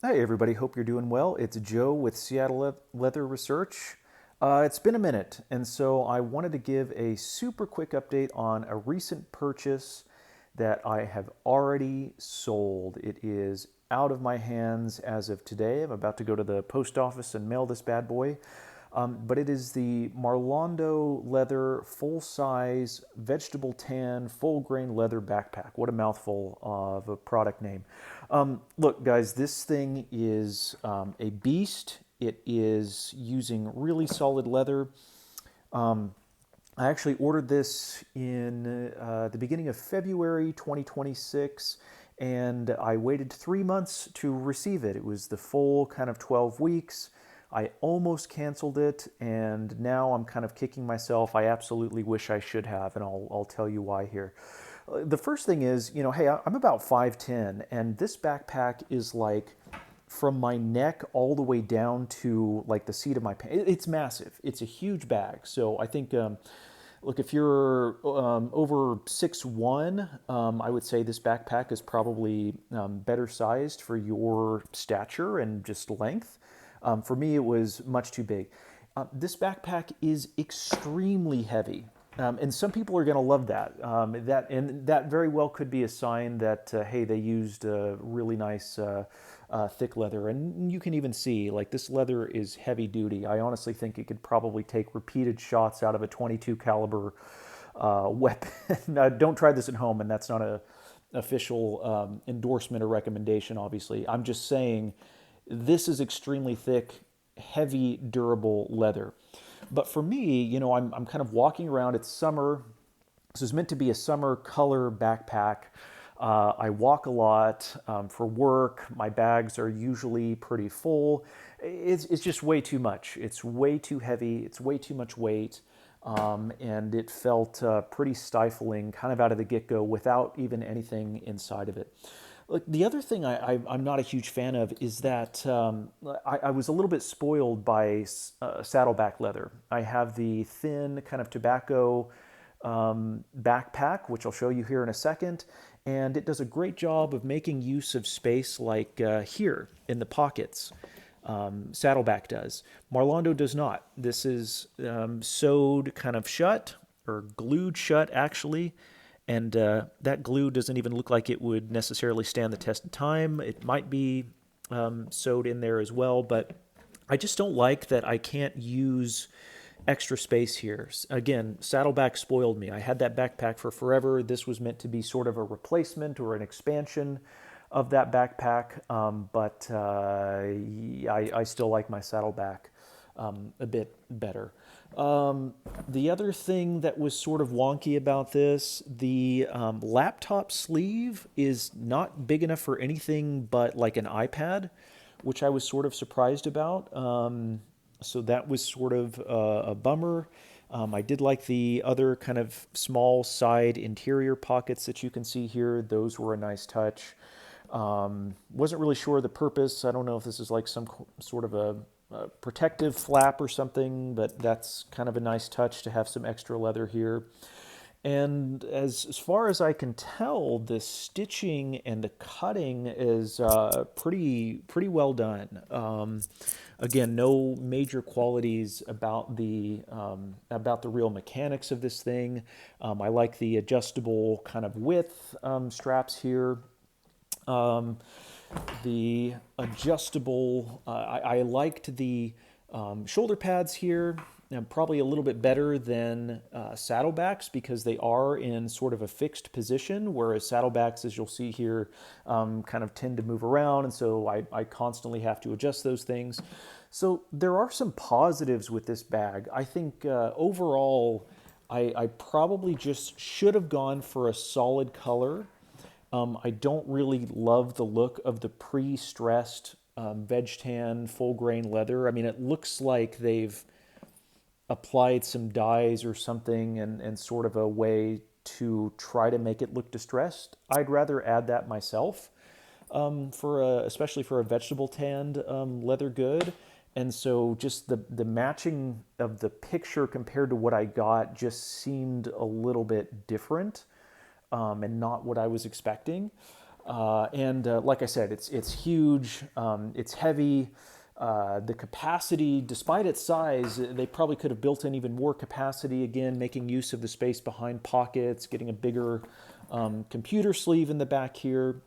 Hey everybody, hope you're doing well. It's Joe with Seattle Leather Research. It's been a minute, and so I wanted to give a super quick update on a recent purchase that I have already sold. It is out of my hands as of today. I'm about to go to the post office and mail this bad boy. But it is the Marlondo leather full-size vegetable tan full grain leather backpack. What a mouthful of a product name. Look, guys, this thing is a beast. It is using really solid leather. I actually ordered this in the beginning of February 2026, and I waited 3 months to receive it. It was the full kind of 12 weeks. I almost canceled it, and now I'm kind of kicking myself. I absolutely wish I should have, and I'll tell you why here. The first thing is, hey, I'm about 5'10", and this backpack is like from my neck all the way down to like the seat of my pants. It's massive. It's a huge bag. So I think, look, if you're over 6'1", I would say this backpack is probably better sized for your stature and just length. For me, it was much too big. This backpack is extremely heavy. And some people are going to love that. That very well could be a sign that hey, they used really nice thick leather. And you can even see like this leather is heavy duty. I honestly think it could probably take repeated shots out of a 22 caliber weapon. Don't try this at home, and that's not a official endorsement or recommendation. Obviously, I'm just saying this is extremely thick, heavy, durable leather. But for me, I'm kind of walking around. It's summer. This is meant to be a summer color backpack. I walk a lot for work. My bags are usually pretty full. It's just way too much. It's way too heavy. It's way too much weight. And it felt pretty stifling kind of out of the get-go without even anything inside of it. Look, the other thing I'm not a huge fan of is that I was a little bit spoiled by saddleback leather. I have the thin kind of tobacco backpack, which I'll show you here in a second, and it does a great job of making use of space like here in the pockets. Saddleback does. Marlondo does not. This is sewed kind of shut, or glued shut actually, and that glue doesn't even look like it would necessarily stand the test of time. It might be sewed in there as well, but I just don't like that I can't use extra space here. Again, Saddleback spoiled me. I had that backpack for forever. This was meant to be sort of a replacement or an expansion of that backpack, but I still like my Saddleback a bit better. The other thing that was sort of wonky about this, the laptop sleeve is not big enough for anything but like an iPad, which I was sort of surprised about. So that was sort of a bummer. I did like the other kind of small side interior pockets that you can see here. Those were a nice touch. Wasn't really sure of the purpose. I don't know if this is like some sort of a protective flap or something, but that's kind of a nice touch to have some extra leather here. And as far as I can tell, the stitching and the cutting is pretty well done. Again, no major qualities about the real mechanics of this thing. I like the adjustable kind of width straps here. The adjustable, I liked the shoulder pads here, probably a little bit better than saddlebacks because they are in sort of a fixed position, whereas saddlebacks, as you'll see here, kind of tend to move around, and so I constantly have to adjust those things. So there are some positives with this bag. I think overall, I probably just should have gone for a solid color. I don't really love the look of the pre-stressed veg tan full grain leather. I mean, it looks like they've applied some dyes or something and sort of a way to try to make it look distressed. I'd rather add that myself especially for a vegetable tanned leather good. And so just the matching of the picture compared to what I got just seemed a little bit different and not what I was expecting. And like I said, it's huge, it's heavy. The capacity, despite its size, they probably could have built in even more capacity, again, making use of the space behind pockets, getting a bigger computer sleeve in the back here.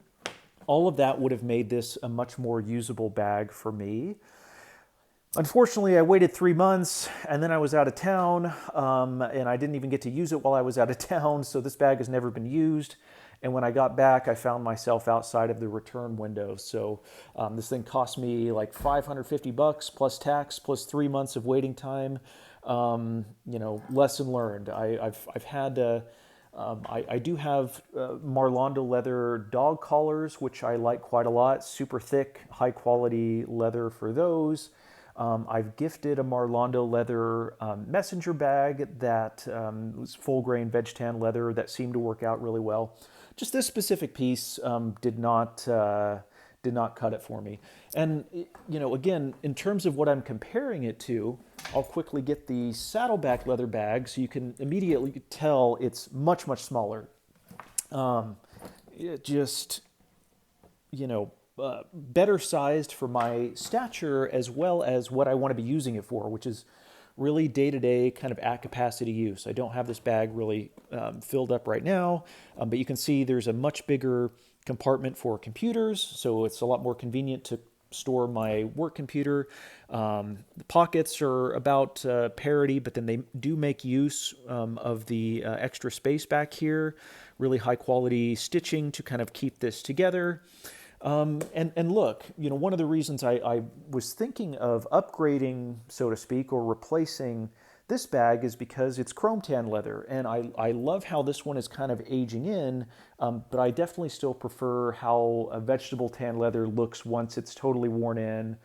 All of that would have made this a much more usable bag for me. Unfortunately, I waited 3 months and then I was out of town, and I didn't even get to use it while I was out of town, so this bag has never been used. And when I got back, I found myself outside of the return window. So this thing cost me like $550 plus tax, plus 3 months of waiting time. Lesson learned. I've had I do have Marlondo leather dog collars, which I like quite a lot. Super thick, high quality leather for those. I've gifted a Marlondo leather messenger bag that was full grain veg tan leather that seemed to work out really well. Just this specific piece did not cut it for me. And again, in terms of what I'm comparing it to, I'll quickly get the saddleback leather bag so you can immediately tell it's much, much smaller. It just, better sized for my stature as well as what I want to be using it for, which is really day-to-day kind of at capacity use. I don't have this bag really filled up right now, but you can see there's a much bigger compartment for computers, so it's a lot more convenient to store my work computer. The pockets are about parity, but then they do make use of the extra space back here. Really high quality stitching to kind of keep this together. And look, one of the reasons I was thinking of upgrading, so to speak, or replacing this bag is because it's chrome tan leather, and I love how this one is kind of aging in, but I definitely still prefer how a vegetable tan leather looks once it's totally worn in,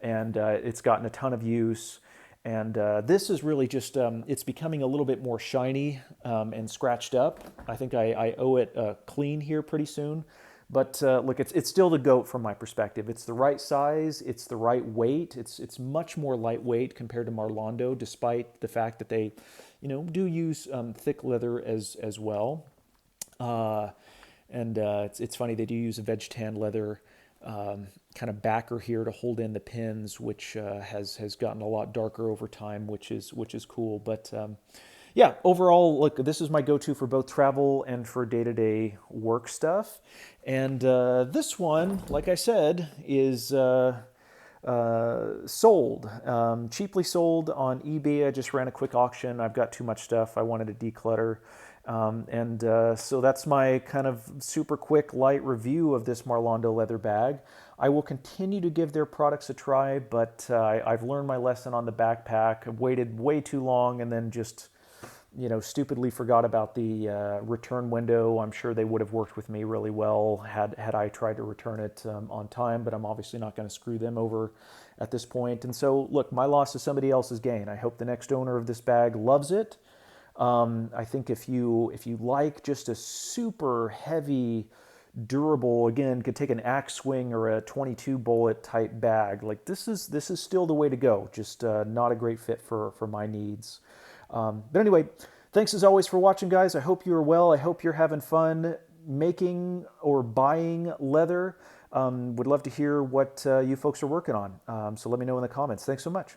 and it's gotten a ton of use. And this is really just, it's becoming a little bit more shiny and scratched up. I think I owe it clean here pretty soon. But look, it's still the GOAT from my perspective. It's the right size, it's the right weight. It's much more lightweight compared to Marlondo, despite the fact that they, do use thick leather as well. It's funny, they do use a veg tan leather kind of backer here to hold in the pins, which has gotten a lot darker over time, which is cool. But yeah, overall, look, this is my go-to for both travel and for day-to-day work stuff. And this one, like I said, is sold, cheaply sold on eBay. I just ran a quick auction. I've got too much stuff. I wanted to declutter. So that's my kind of super quick, light review of this Marlondo leather bag. I will continue to give their products a try, but I've learned my lesson on the backpack. I've waited way too long and then just stupidly forgot about the return window. I'm sure they would have worked with me really well had I tried to return it on time, but I'm obviously not going to screw them over at this point. And so, look, my loss is somebody else's gain. I hope the next owner of this bag loves it. I think if you like just a super heavy, durable, again, could take an axe swing or a 22 bullet type bag, like this is still the way to go. Just not a great fit for my needs. But anyway, thanks as always for watching, guys. I hope you're well. I hope you're having fun making or buying leather. Would love to hear what you folks are working on. So let me know in the comments. Thanks so much.